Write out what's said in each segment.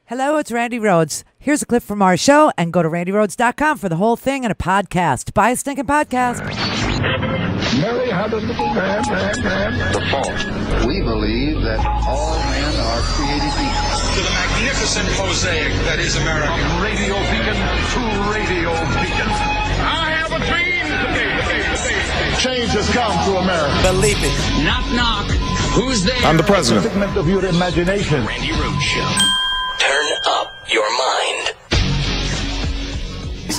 Hello, it's Randi Rhodes. Here's a clip from our show, and go to randyrhodes.com for the whole thing and a podcast. Buy a stinking podcast. Mary had a little man. The fault. We believe that all men are created equal. To the magnificent mosaic that is America. From radio beacon to radio beacon. I have a dream today. Change has come to America. Believe it. Knock, knock. Who's there? I'm the president. A figment of your imagination. Randi Rhodes Show. Turn up your mind.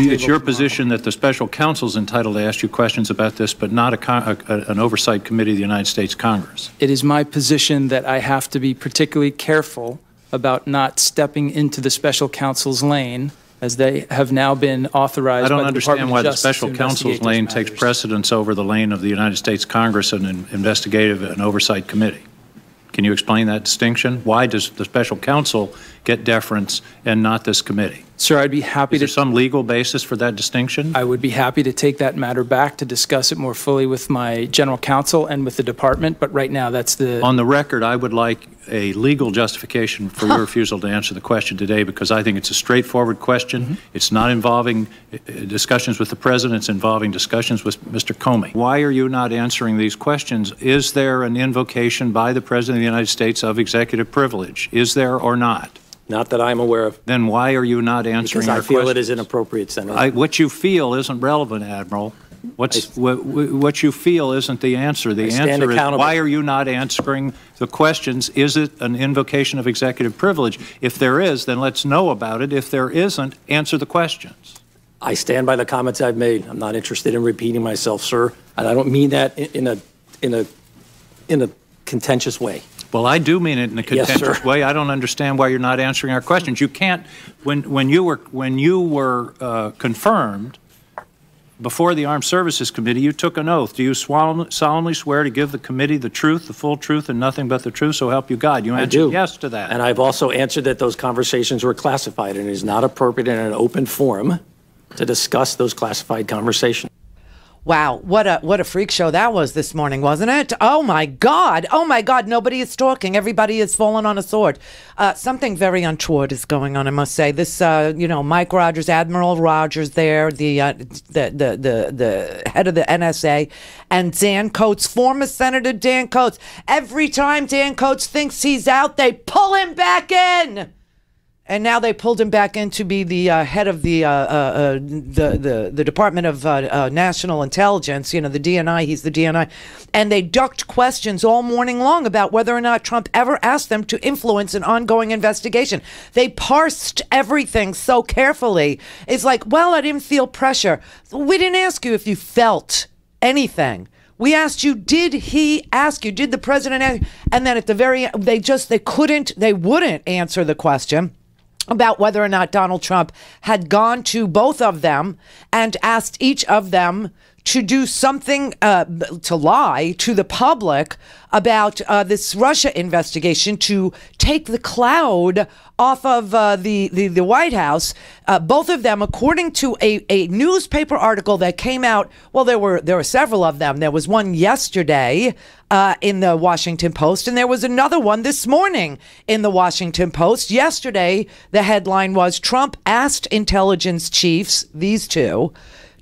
It's your position that the special counsel is entitled to ask you questions about this, but not an oversight committee of the United States Congress. It is my position that I have to be particularly careful about not stepping into the special counsel's lane, as they have now been authorized. I don't by the understand why the Justice special counsel's lane takes precedence over the lane of the United States Congress and an investigative and oversight committee. Can you explain that distinction? Why does the special counsel get deference and not this committee? Sir, I'd be happy Is to... there some legal basis for that distinction? I would be happy to take that matter back to discuss it more fully with my general counsel and with the department, but right now that's the... On the record, I would like a legal justification for your refusal to answer the question today, because I think it's a straightforward question. It's not involving discussions with the president. It's involving discussions with Mr. Comey. Why are you not answering these questions? Is there an invocation by the President of the United States of executive privilege? Is there or not? Not that I'm aware of. Then why are you not answering our questions? Because I feel it is inappropriate, Senator. What you feel isn't relevant, Admiral. What you feel isn't the answer. The answer is, why are you not answering the questions? Is it an invocation of executive privilege? If there is, then let's know about it. If there isn't, answer the questions. I stand by the comments I've made. I'm not interested in repeating myself, sir. And I don't mean that in a contentious way. Well, I do mean it in a contentious way. I don't understand why you're not answering our questions. You can't. When you were confirmed before the Armed Services Committee, you took an oath. Do you solemnly swear to give the committee the truth, the full truth, and nothing but the truth, so help you God? You answered yes to that. And I've also answered that those conversations were classified, and it is not appropriate in an open forum to discuss those classified conversations. Wow, what a freak show that was this morning, wasn't it? Oh my God, nobody is talking. Everybody is falling on a sword. Something very untoward is going on, I must say. This, Mike Rogers, Admiral Rogers there, the head of the NSA, and Dan Coats, former Senator Dan Coats. Every time Dan Coats thinks he's out, they pull him back in. And now they pulled him back in to be the head of the Department of National Intelligence, the DNI. He's the DNI. And they ducked questions all morning long about whether or not Trump ever asked them to influence an ongoing investigation. They parsed everything so carefully. It's like, well, I didn't feel pressure. We didn't ask you if you felt anything. We asked you, did he ask you? Did the president ask you? And then at the very end, they wouldn't answer the question about whether or not Donald Trump had gone to both of them and asked each of them to do something, to lie to the public about this Russia investigation, to take the cloud off of the White House. Both of them, according to a newspaper article that came out, well, there were several of them. There was one yesterday in the Washington Post, and there was another one this morning in the Washington Post. Yesterday, the headline was, Trump asked intelligence chiefs, these two,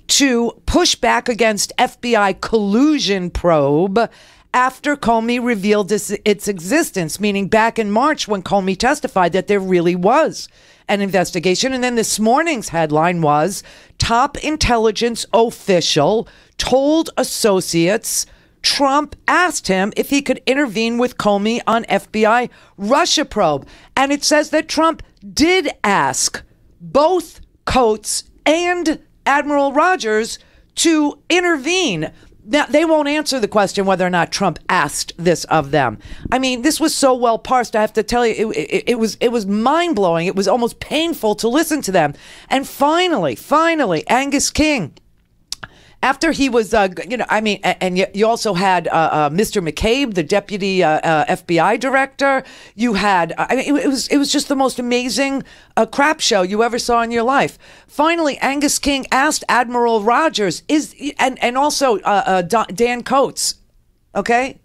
to push back against FBI collusion probe after Comey revealed its existence, meaning back in March when Comey testified that there really was an investigation. And then this morning's headline was, top intelligence official told associates Trump asked him if he could intervene with Comey on FBI Russia probe. And it says that Trump did ask both Coats and Admiral Rogers to intervene. Now, they won't answer the question whether or not Trump asked this of them. I mean, this was so well parsed, I have to tell you, it was mind-blowing. It was almost painful to listen to them. And finally, Angus King, after he was, and you also had Mr. McCabe, the deputy FBI director. You had, it was just the most amazing crap show you ever saw in your life. Finally, Angus King asked Admiral Rogers, and also Dan Coats, okay?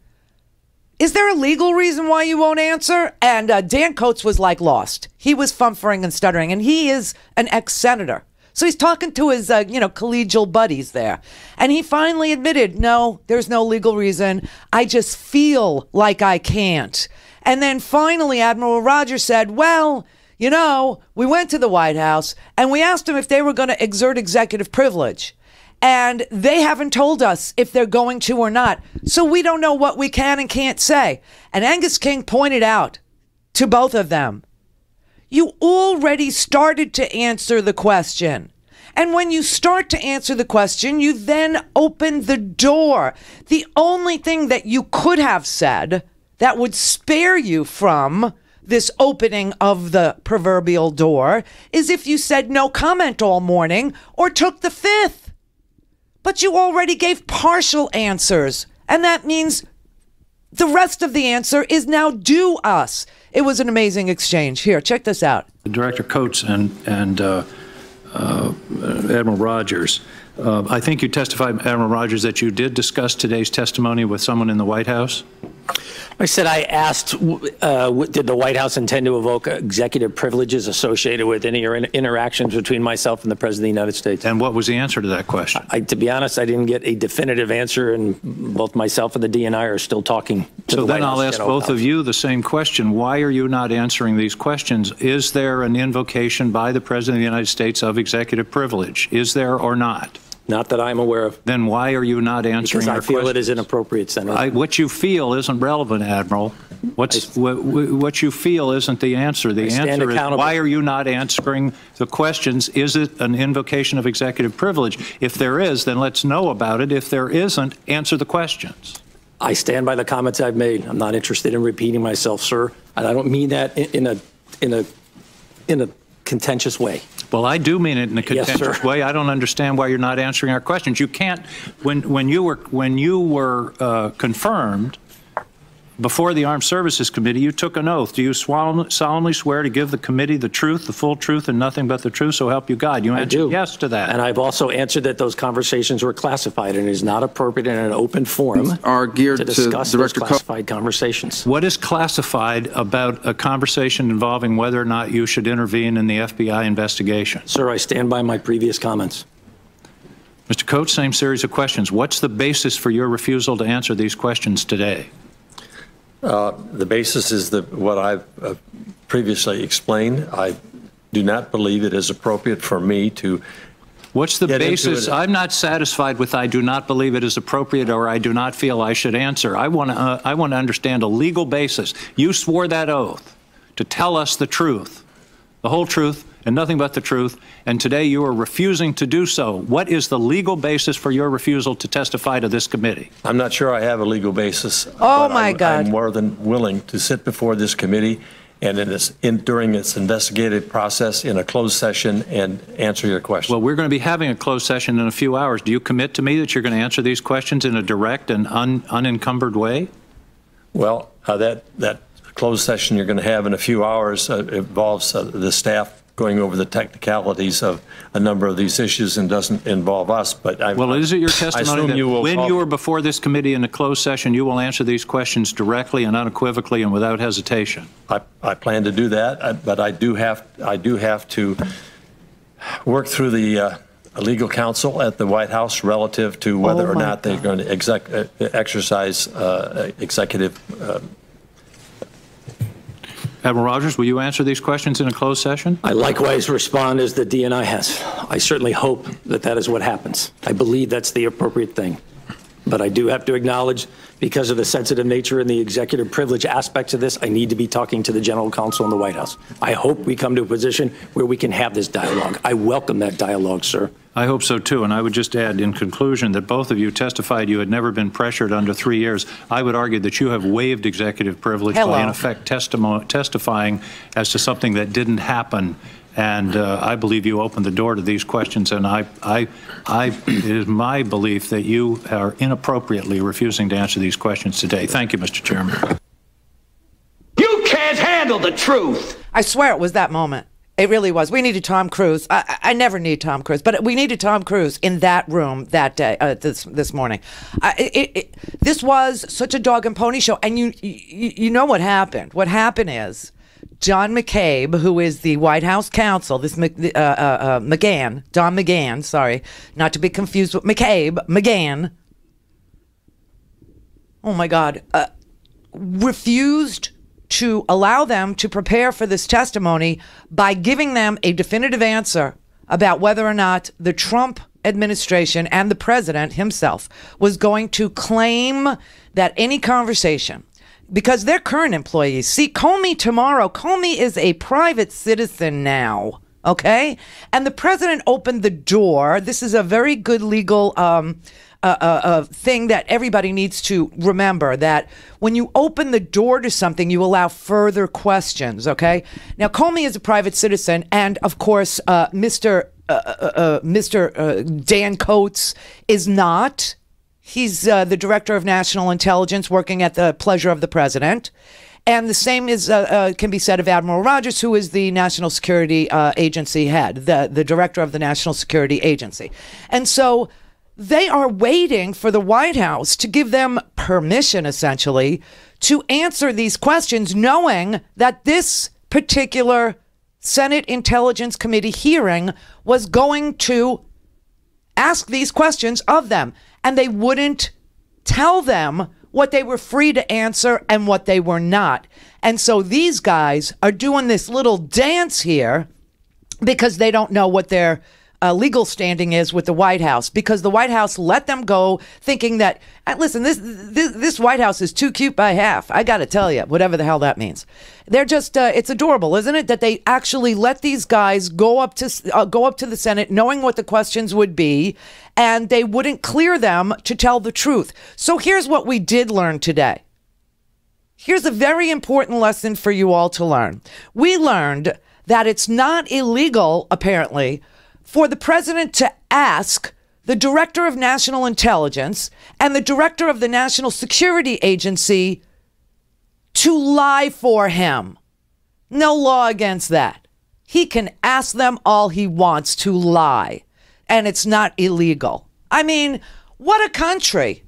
is there a legal reason why you won't answer? And Dan Coates was like lost. He was fumfering and stuttering, and he is an ex-senator. So he's talking to his, collegial buddies there. And he finally admitted, no, there's no legal reason. I just feel like I can't. And then finally, Admiral Rogers said, well, we went to the White House and we asked them if they were going to exert executive privilege. And they haven't told us if they're going to or not. So we don't know what we can and can't say. And Angus King pointed out to both of them, you already started to answer the question. And when you start to answer the question, you then open the door. The only thing that you could have said that would spare you from this opening of the proverbial door is if you said no comment all morning or took the fifth. But you already gave partial answers, and that means the rest of the answer is now due us. It was an amazing exchange. Here, check this out. Director Coates and Admiral Rogers, I think you testified, Admiral Rogers, that you did discuss today's testimony with someone in the White House? I said I asked, did the White House intend to evoke executive privileges associated with any interactions between myself and the President of the United States? And what was the answer to that question? To be honest, I didn't get a definitive answer, and both myself and the DNI are still talking to the White House. So then I'll ask both of you the same question. Why are you not answering these questions? Is there an invocation by the President of the United States of executive privilege? Is there or not? Not that I'm aware of. Then why are you not answering our questions? Because I feel questions? it is inappropriate, Senator. What you feel isn't relevant, Admiral. What you feel isn't the answer. The answer is, why are you not answering the questions? Is it an invocation of executive privilege? If there is, then let's know about it. If there isn't, answer the questions. I stand by the comments I've made. I'm not interested in repeating myself, sir. And I don't mean that in a contentious way. Well, I do mean it in a contentious way. I don't understand why you're not answering our questions. You can't. When you were confirmed before the Armed Services Committee, you took an oath. Do you solemnly swear to give the committee the truth, the full truth, and nothing but the truth, so help you God? You answered yes to that. And I've also answered that those conversations were classified, and it is not appropriate in an open forum to discuss those classified conversations. What is classified about a conversation involving whether or not you should intervene in the FBI investigation? Sir, I stand by my previous comments. Mr. Coates, same series of questions. What's the basis for your refusal to answer these questions today? The basis is what I've previously explained. I do not believe it is appropriate for me to. What's the basis? I'm not satisfied with I do not believe it is appropriate or I do not feel I should answer. I want to understand a legal basis. You swore that oath to tell us the truth, the whole truth, and nothing but the truth, and today you are refusing to do so. What is the legal basis for your refusal to testify to this committee? I'm not sure I have a legal basis. Oh, my God. I'm more than willing to sit before this committee and during its investigative process in a closed session and answer your questions. Well, we're going to be having a closed session in a few hours. Do you commit to me that you're going to answer these questions in a direct and unencumbered way? Well, that closed session you're going to have in a few hours involves the staff going over the technicalities of a number of these issues and doesn't involve us. But well, is it your testimony that when you were before this committee in a closed session, you will answer these questions directly and unequivocally and without hesitation? I plan to do that, but I do have to work through the legal counsel at the White House relative to whether or not they're going to exercise executive. Admiral Rogers, will you answer these questions in a closed session? I likewise respond as the DNI has. I certainly hope that is what happens. I believe that's the appropriate thing. But I do have to acknowledge, because of the sensitive nature and the executive privilege aspects of this, I need to be talking to the General Counsel in the White House. I hope we come to a position where we can have this dialogue. I welcome that dialogue, sir. I hope so, too. And I would just add, in conclusion, that both of you testified you had never been pressured under 3 years. I would argue that you have waived executive privilege by, in effect, testifying as to something that didn't happen. And I believe you opened the door to these questions, and it is my belief that you are inappropriately refusing to answer these questions today. Thank you, Mr. Chairman. You can't handle the truth. I swear it was that moment. It really was. We needed Tom Cruise. I never need Tom Cruise, but we needed Tom Cruise in that room that day, this morning. This was such a dog and pony show. And you know what happened? What happened is John McCabe, who is the White House counsel, Don McGahn, sorry, not to be confused with McGahn. Oh my God, refused to allow them to prepare for this testimony by giving them a definitive answer about whether or not the Trump administration and the president himself was going to claim that any conversation, because they're current employees. See, Comey tomorrow, Comey is a private citizen now, okay? And the president opened the door. This is a very good legal thing that everybody needs to remember, that when you open the door to something, you allow further questions, okay? Now, Comey is a private citizen, and of course, Mr. Dan Coates is not. He's the director of national intelligence working at the pleasure of the president. And the same is can be said of Admiral Rogers, who is the National Security Agency head, the director of the National Security Agency. And so they are waiting for the White House to give them permission, essentially, to answer these questions, knowing that this particular Senate Intelligence Committee hearing was going to ask these questions of them. And they wouldn't tell them what they were free to answer and what they were not. And so these guys are doing this little dance here because they don't know what their legal standing is with the White House, because the White House let them go thinking that, listen, this White House is too cute by half. I got to tell you, whatever the hell that means. They're just, it's adorable, isn't it? That they actually let these guys go up to the Senate knowing what the questions would be, and they wouldn't clear them to tell the truth. So here's what we did learn today. Here's a very important lesson for you all to learn. We learned that it's not illegal, apparently, for the president to ask the director of national intelligence and the director of the National Security Agency to lie for him. No law against that. He can ask them all he wants to lie, and it's not illegal. I mean, what a country.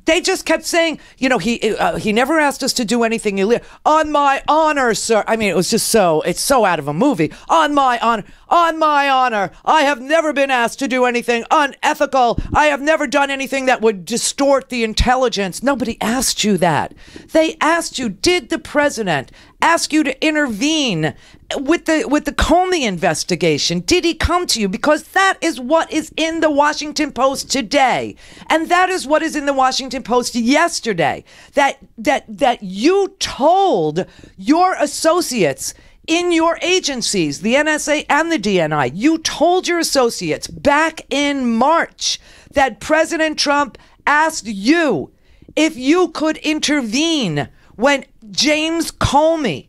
They just kept saying, you know, he never asked us to do anything illegal. On my honor, sir. I mean, it was just it's so out of a movie. On my honor, I have never been asked to do anything unethical. I have never done anything that would distort the intelligence. Nobody asked you that. They asked you, did the president ask you to intervene with the Comey investigation? Did he come to you? Because that is what is in the Washington Post today. And that is what is in the Washington Post yesterday. That you told your associates in your agencies, the NSA and the DNI, you told your associates back in March that President Trump asked you if you could intervene when James Comey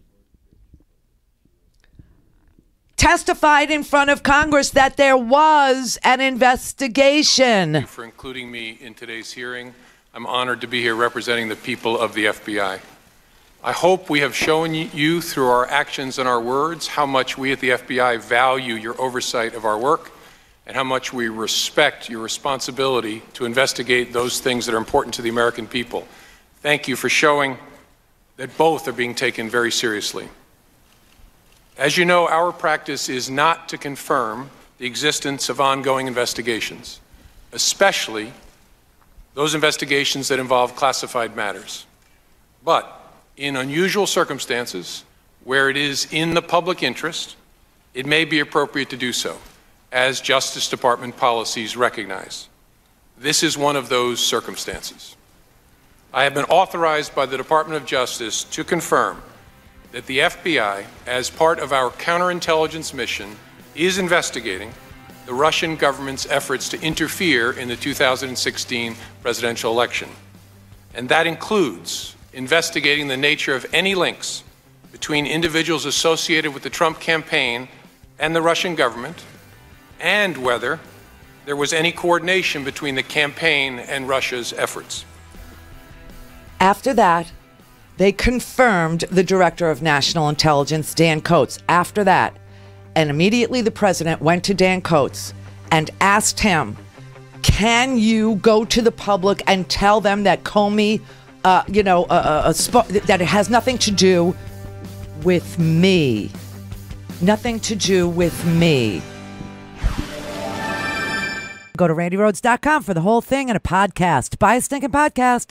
testified in front of Congress that there was an investigation. Thank you for including me in today's hearing. I'm honored to be here representing the people of the FBI. I hope we have shown you through our actions and our words how much we at the FBI value your oversight of our work and how much we respect your responsibility to investigate those things that are important to the American people. Thank you for showing that both are being taken very seriously. As you know, our practice is not to confirm the existence of ongoing investigations, especially those investigations that involve classified matters. But in unusual circumstances, where it is in the public interest, it may be appropriate to do so, as Justice Department policies recognize. This is one of those circumstances. I have been authorized by the Department of Justice to confirm that the FBI, as part of our counterintelligence mission, is investigating the Russian government's efforts to interfere in the 2016 presidential election. And that includes investigating the nature of any links between individuals associated with the Trump campaign and the Russian government, and whether there was any coordination between the campaign and Russia's efforts. After that, They confirmed the director of national intelligence, Dan Coats. After that, and immediately the president went to Dan Coats and asked him, can you go to the public and tell them that Comey, that it has nothing to do with me? Nothing to do with me. Go to randyrhodes.com for the whole thing and a podcast. Buy a stinking podcast.